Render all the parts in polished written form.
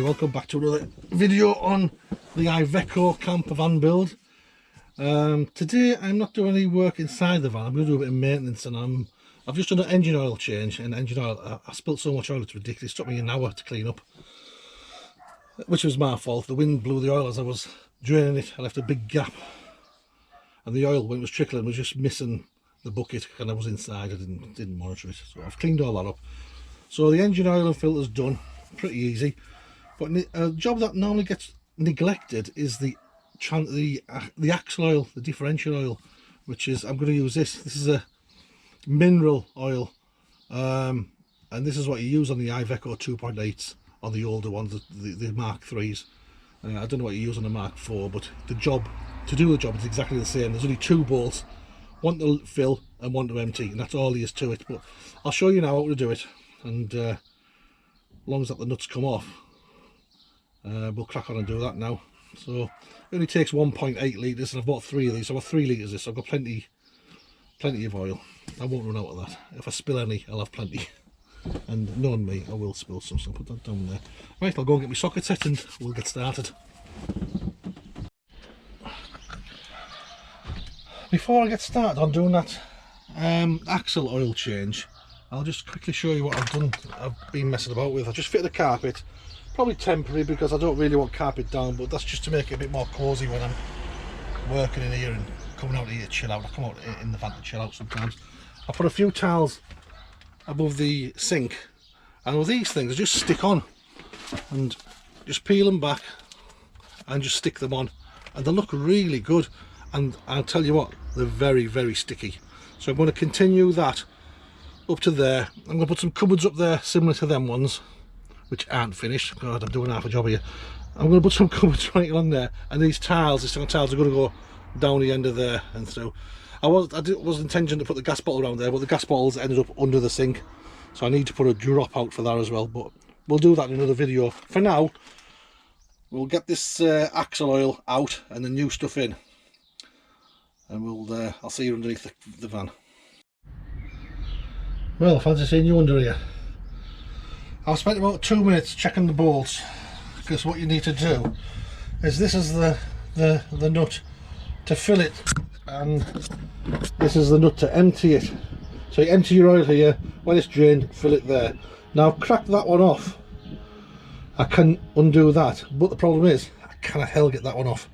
welcome back to another video on the Iveco camper van build. Today I'm not doing any work inside the van. I'm going to do a bit of maintenance, and I've just done an engine oil change. And engine oil, I spilt so much oil it's ridiculous. It took me an hour to clean up, which was my fault. The wind blew the oil as I was draining it. I left a big gap, and the oil, when it was trickling, was just missing the bucket, and I was inside. I didn't monitor it, so I've cleaned all that up. So the engine oil and filter's done, pretty easy. But a job that normally gets neglected is the axle oil, the differential oil, which is, I'm going to use this. This is a mineral oil, and this is what you use on the Iveco 2.8s, on the older ones, the Mark 3s. I don't know what you use on the Mark 4, but to do the job, it's exactly the same. There's only two bolts, one to fill and one to empty, and that's all there is to it. But I'll show you now how to do it, and as long as the nuts come off, we'll crack on and do that now. So it only takes 1.8 litres, and I've bought 3 of these. I've got 3 litres of this, so I've got plenty of oil. I won't run out of that. If I spill any, I'll have plenty. And knowing me, I will spill some, so I'll put that down there. Right, I'll go and get my socket set and we'll get started. Before I get started on doing that axle oil change, I'll just quickly show you what I've been messing about with. I just fitted a carpet, probably temporary because I don't really want carpet down, but that's just to make it a bit more cosy when I'm working in here and coming out here to chill out. I come out in the van to chill out sometimes. I put a few towels above the sink, and with these things I just stick on and just peel them back and just stick them on, and they look really good. And I'll tell you what, they're very, very sticky. So I'm going to continue that up to there. I'm going to put some cupboards up there similar to them ones, which aren't finished. God, I'm doing half a job here. I'm going to put some cupboards right along there, and these tiles, these second tiles, are going to go down the end of there and through. I was intending to put the gas bottle around there, but the gas bottles ended up under the sink, so I need to put a drop out for that as well. But we'll do that in another video. For now, we'll get this axle oil out and the new stuff in, and I'll see you underneath the van. Well, fancy seeing you under here. I've spent about 2 minutes checking the bolts, because what you need to do is, this is the nut to fill it, and this is the nut to empty it. So you empty your oil here, when it's drained, fill it there. Now I've cracked that one off. I can undo that, but the problem is I cannot hell get that one off.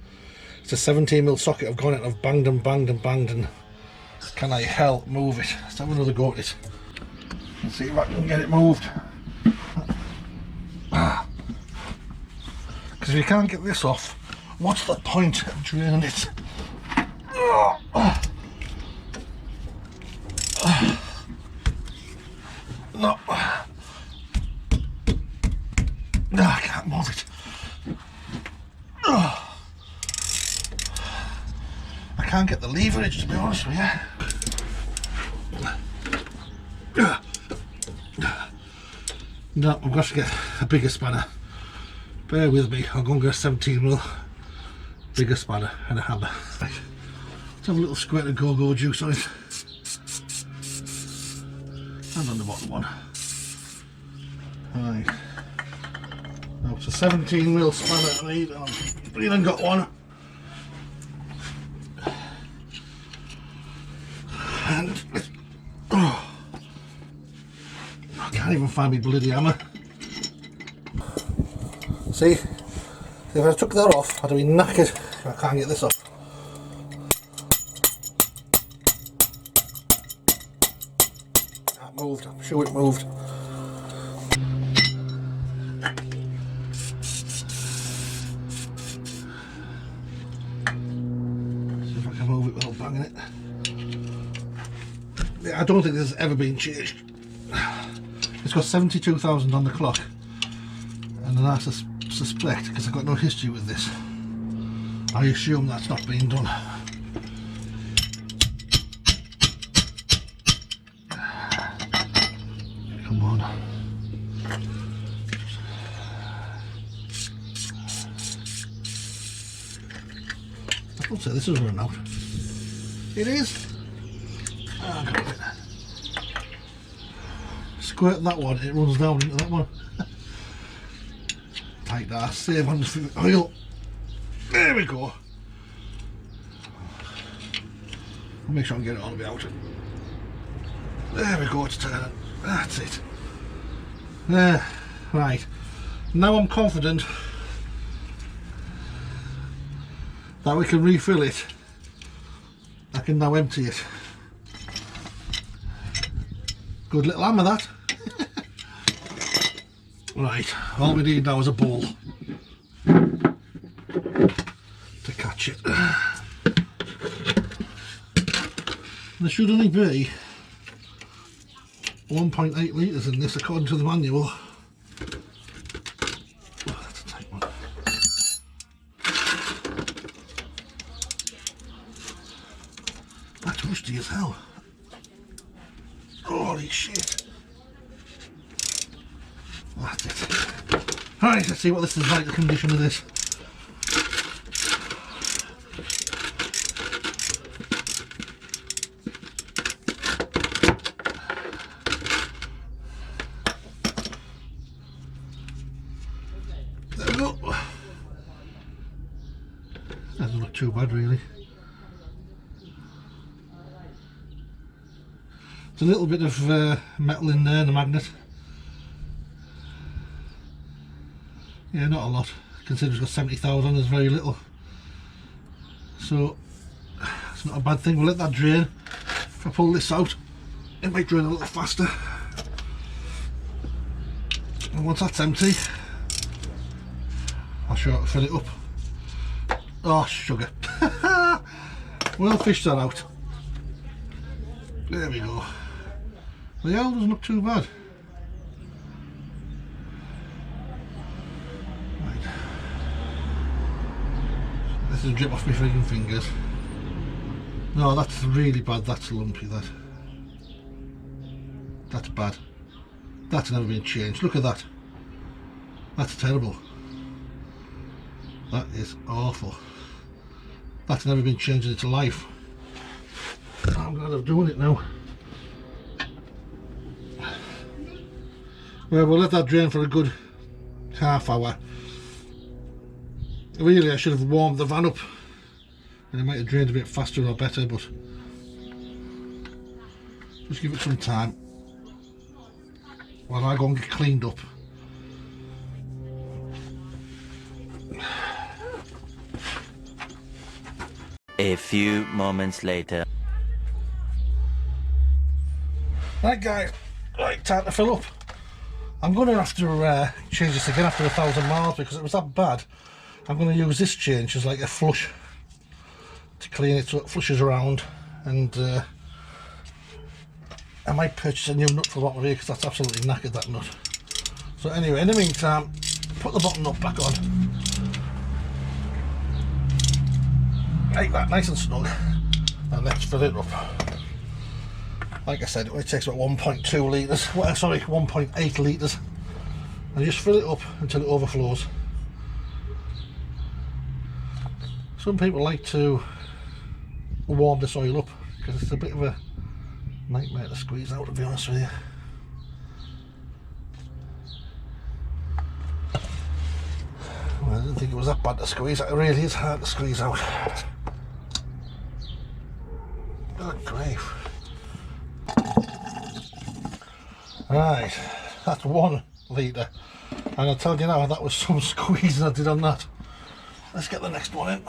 It's a 17mm socket. I've gone in and I've banged and banged and banged, and can I hell move it? Let's have another go at it. Let's see if I can get it moved. Because if you can't get this off, what's the point of draining it? No, I can't move it. I can't get the leverage, to be honest with you. No, I'm going to have to get a bigger spanner. Bear with me, I'll go and get a 17mm bigger spanner and a hammer. Right. Let's have a little squirt of go-go juice on it. And on the bottom one. Right. Now it's a 17mm spanner I need, and I've even got one. And I can't even find my bloody hammer. See, if I took that off, I'd be knackered. I can't get this off. That moved, I'm sure it moved. See if I can move it without banging it. I don't think this has ever been changed. It's got 72,000 on the clock, and I suspect, because I've got no history with this, I assume that's not being done. Come on. I thought so, this is running out. It is. Oh, got it. Squirt that one, it runs down into that one. like that, save on the oil. There we go. I'll make sure I can get it all the way out. There we go, it's turning. That's it. Right, now I'm confident that we can refill it. I can now empty it. Good little hammer that. Right, all we need now is a bowl to catch it. There should only be 1.8 litres in this according to the manual. Oh, that's a tight one. That's rusty as hell. Holy shit. That's it. Alright, let's see what this is like, the condition of this. There we go. That doesn't look too bad really. There's a little bit of metal in there, the magnet. Yeah, not a lot. Considering it's got 70,000, there's very little. So, it's not a bad thing. We'll let that drain. If I pull this out, it might drain a little faster. And once that's empty, I'll show how to fill it up. Oh, sugar. We'll fish that out. There we go. The oil doesn't look too bad. Right. This is a drip off my freaking fingers. No, that's really bad. That's lumpy, that. That's bad. That's never been changed. Look at that. That's terrible. That is awful. That's never been changed into life. I'm glad I'm doing it now. Well, we'll let that drain for a good half hour. Really, I should have warmed the van up and it might have drained a bit faster or better, but just give it some time while I go and get cleaned up. A few moments later. Right guys, right, time to fill up. I'm going to have to change this again after 1,000 miles because it was that bad. I'm going to use this change as like a flush to clean it so it flushes around, and I might purchase a new nut for the bottom of here because that's absolutely knackered, that nut. So anyway, in the meantime, put the bottom nut back on. Like that, nice and snug, and let's fill it up. Like I said, it only takes about 1.2 litres, sorry, 1.8 litres, and just fill it up until it overflows. Some people like to warm this oil up because it's a bit of a nightmare to squeeze out, to be honest with you. Well, I didn't think it was that bad to squeeze. It really is hard to squeeze out. Good grief. Right, that's 1 litre, and I'll tell you now, that was some squeezing I did on that. Let's get the next one in.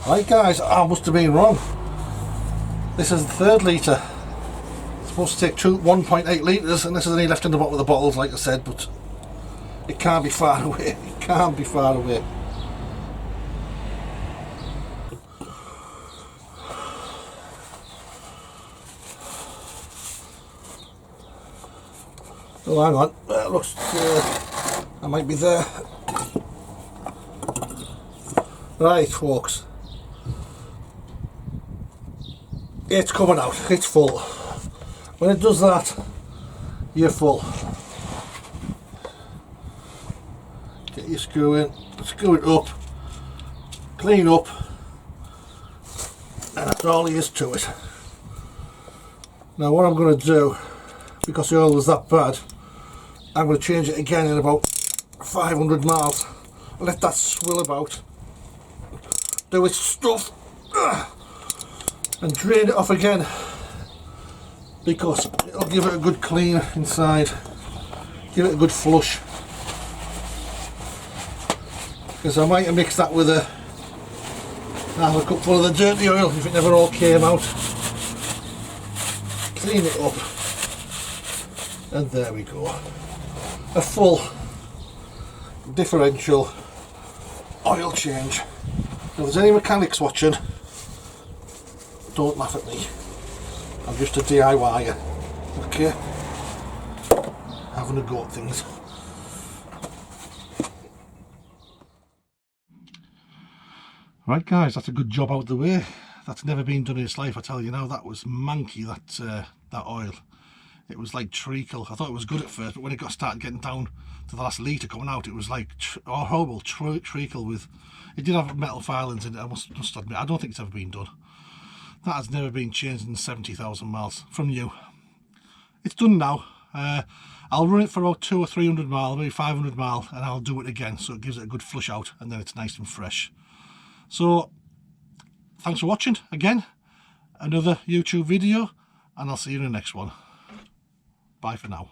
Right guys, I must have been wrong. This is the 3rd litre. Supposed to take 1.8 litres, and this is only left in the bottom of the bottles, like I said, but it can't be far away. It can't be far away. Oh, hang on. It looks I might be there. Right, folks. It's coming out. It's full. When it does that, you're full. Get your screw in, screw it up, clean up, and that's all there is to it. Now what I'm going to do, because the oil was that bad, I'm going to change it again in about 500 miles. Let that swill about, do its stuff, and drain it off again, because it'll give it a good clean inside, give it a good flush. Because I might have mixed that with a cup full of the dirty oil if it never all came out. Clean it up, and there we go. A full differential oil change. If there's any mechanics watching, don't laugh at me. I'm just a DIYer, okay? Having a go at things. Right guys, that's a good job out of the way. That's never been done in its life, I tell you now. That was manky, that oil. It was like treacle. I thought it was good at first, but when it started getting down to the last litre coming out, it was like horrible treacle with... It did have metal filings in it, I must admit. I don't think it's ever been done. That has never been changed in 70,000 miles from new. It's done now. I'll run it for about 200 or 300 miles, maybe 500 miles, and I'll do it again so it gives it a good flush out, and then it's nice and fresh. So thanks for watching again, another YouTube video, and I'll see you in the next one. Bye for now.